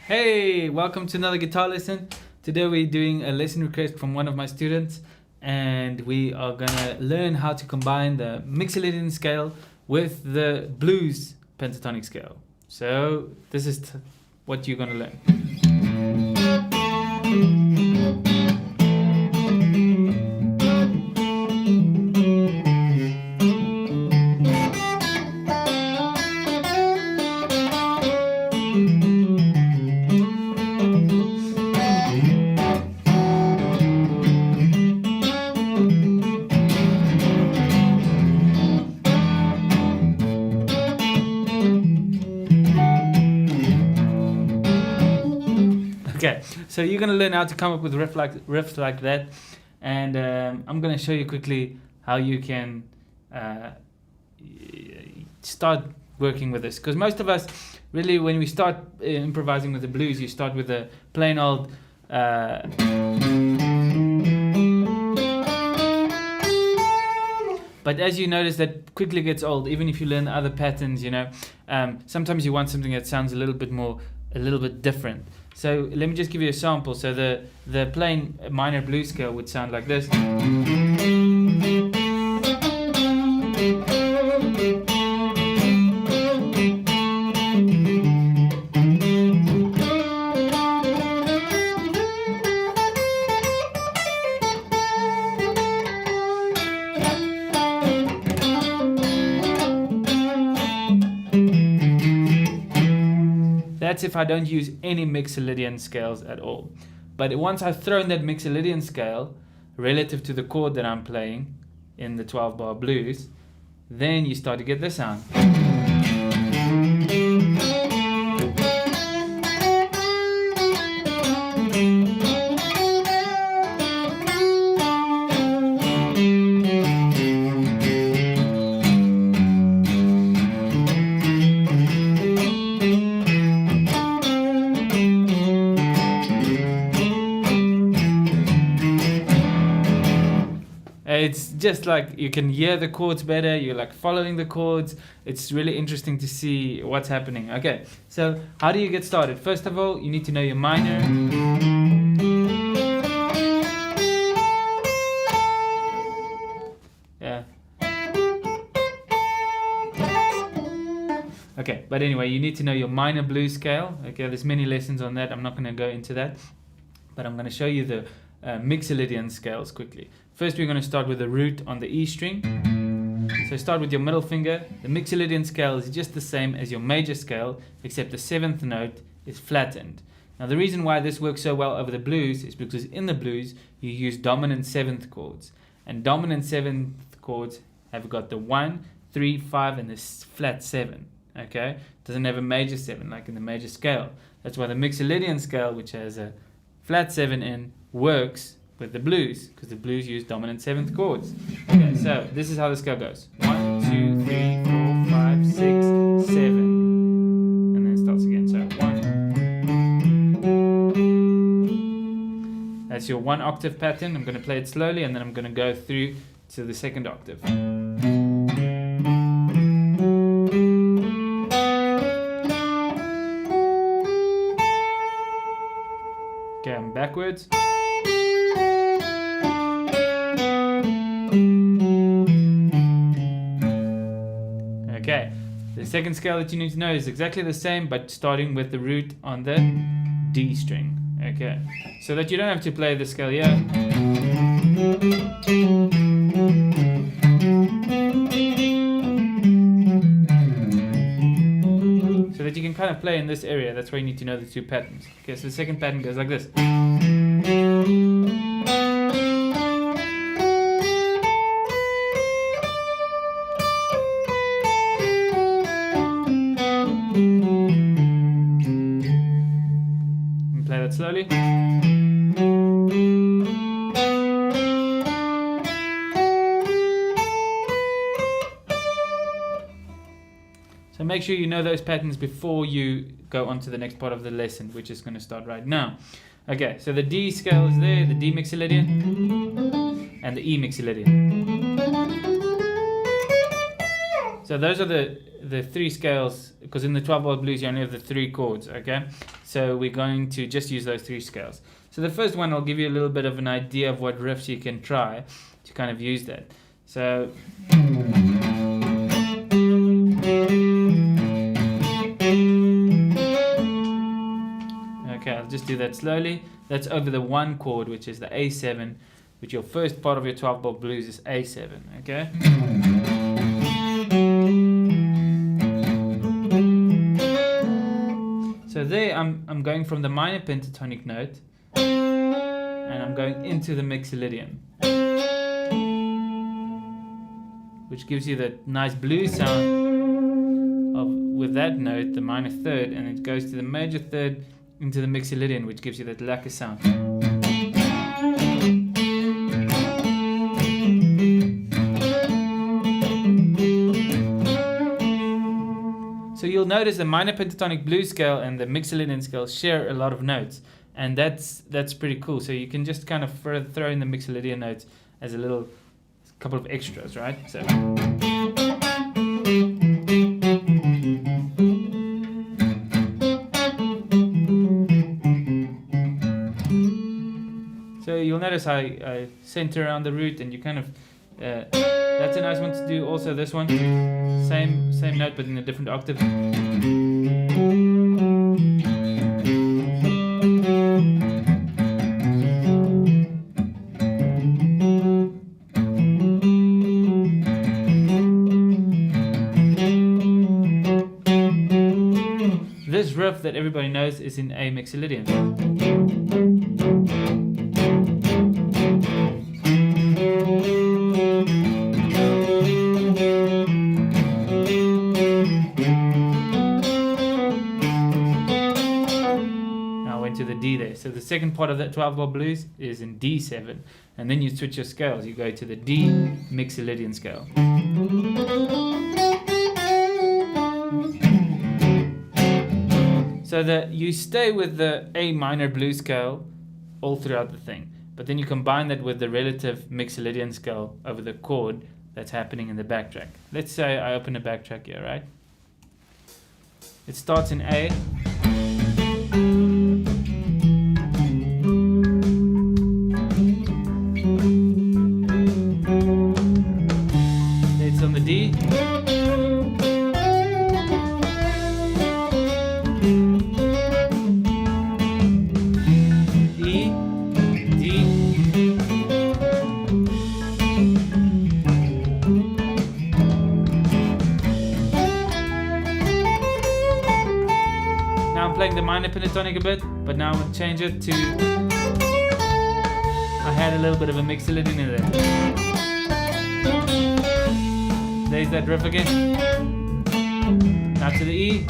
Hey, welcome to another guitar lesson. Today we're doing a lesson request from one of my students, and we are gonna learn how to combine the Mixolydian scale with the blues pentatonic scale. So this is what you're gonna learn. Okay, so you're gonna learn how to come up with riffs like that, and I'm gonna show you quickly how you can start working with this. Because most of us, really, when we start improvising with the blues, you start with a plain old. But as you notice, that quickly gets old. Even if you learn other patterns, you know, sometimes you want something that sounds a little bit different. So let me just give you a sample. So the plain minor blues scale would sound like this. That's if I don't use any Mixolydian scales at all. But once I've thrown that Mixolydian scale relative to the chord that I'm playing in the 12-bar blues, then you start to get this sound. It's just like you can hear the chords better, you're like following the chords. It's really interesting to see what's happening. Okay, so how do you get started? First of all, you need to know your minor. Yeah. Okay, but anyway, you need to know your minor blues scale. Okay, there's many lessons on that. I'm not going to go into that, but I'm going to show you the Mixolydian scales quickly. First, we're going to start with the root on the E string. So start with your middle finger. The Mixolydian scale is just the same as your major scale, except the 7th note is flattened. Now, the reason why this works so well over the blues is because in the blues, you use dominant 7th chords. And dominant 7th chords have got the 1, 3, 5, and this flat 7. Okay? It doesn't have a major 7 like in the major scale. That's why the Mixolydian scale, which has a flat 7 in, works with the blues, because the blues use dominant 7th chords. Okay, so this is how the scale goes. 1, 2, 3, 4, 5, 6, 7. And then it starts again. So 1. That's your 1 octave pattern. I'm going to play it slowly, and then I'm going to go through to the 2nd octave. Okay, I'm backwards. Okay, the second scale that you need to know is exactly the same, but starting with the root on the D string. Okay, so that you don't have to play the scale here. So that you can kind of play in this area. That's why you need to know the two patterns. Okay, so the second pattern goes like this. Play that slowly. So make sure you know those patterns before you go on to the next part of the lesson, which is going to start right now. Okay, so the D scale is there, the D Mixolydian, and the E Mixolydian. So those are the three scales, because in the 12-bar blues you only have the three chords, okay? So we're going to just use those three scales. So the first one will give you a little bit of an idea of what riffs you can try to kind of use that. So okay, I'll just do that slowly. That's over the one chord, which is the A7, which your first part of your 12-bar blues is A7, okay? So there I'm going from the minor pentatonic note and I'm going into the Mixolydian, which gives you that nice blues sound with that note, the minor third, and it goes to the major third into the Mixolydian, which gives you that lacquer sound. So you'll notice the minor pentatonic blues scale and the Mixolydian scale share a lot of notes, and that's pretty cool. So you can just kind of throw in the Mixolydian notes as a little couple of extras, right? So you'll notice I center around the root, and you kind of that's a nice one to do. Also this one, same note but in a different octave. This riff that everybody knows is in A Mixolydian. To the D there. So the second part of that 12-bar blues is in D7, and then you switch your scales. You go to the D Mixolydian scale. So that you stay with the A minor blues scale all throughout the thing, but then you combine that with the relative Mixolydian scale over the chord that's happening in the backtrack. Let's say I open a backtrack here, right? It starts in A. It's on the D. E, D. Now I'm playing the minor pentatonic a bit, but now I'm going to change it to, I had a little bit of a Mixolydian in there. There's that riff again. Now to the E.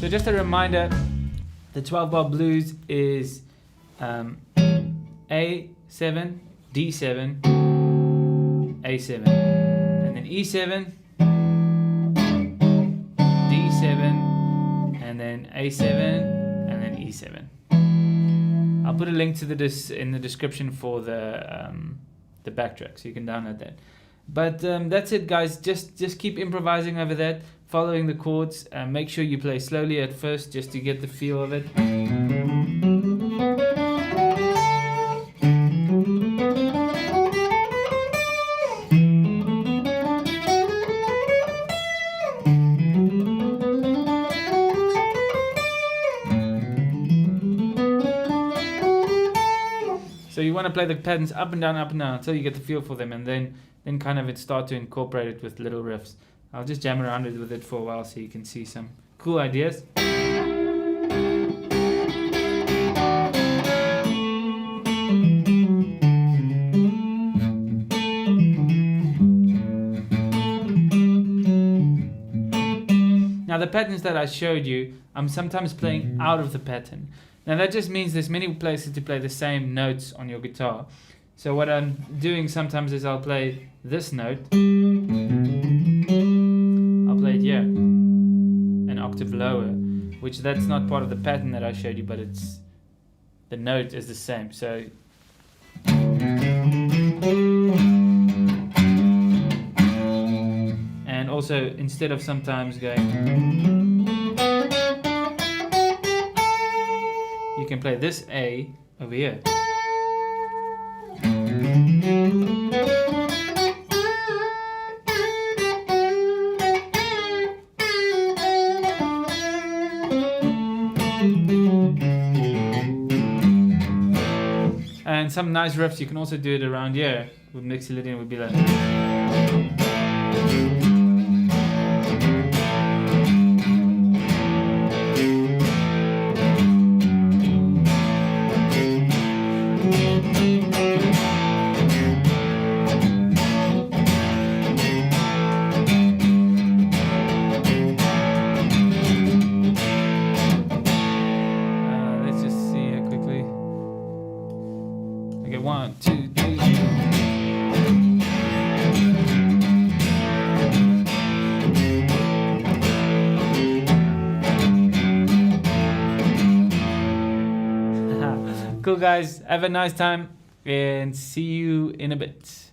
So just a reminder, the 12-bar blues is A7, D7, A7, and then E7, D7, and then A7, and then E7. I'll put a link to in the description for the backtrack, so you can download that. But that's it, guys. Just keep improvising over that, following the chords. Make sure you play slowly at first, just to get the feel of it. So you want to play the patterns up and down until you get the feel for them, and then kind of start to incorporate it with little riffs. I'll just jam around with it for a while so you can see some cool ideas. Now the patterns that I showed you, I'm sometimes playing out of the pattern. Now that just means there's many places to play the same notes on your guitar. So what I'm doing sometimes is I'll play this note. I'll play it here, an octave lower, which that's not part of the pattern that I showed you, but the note is the same. So and also instead of sometimes going, you can play this A over here. And some nice riffs, you can also do it around here with Mixolydian, would be like. Let's just see here quickly. Okay, 1, 2, 3. Cool guys, have a nice time and see you in a bit.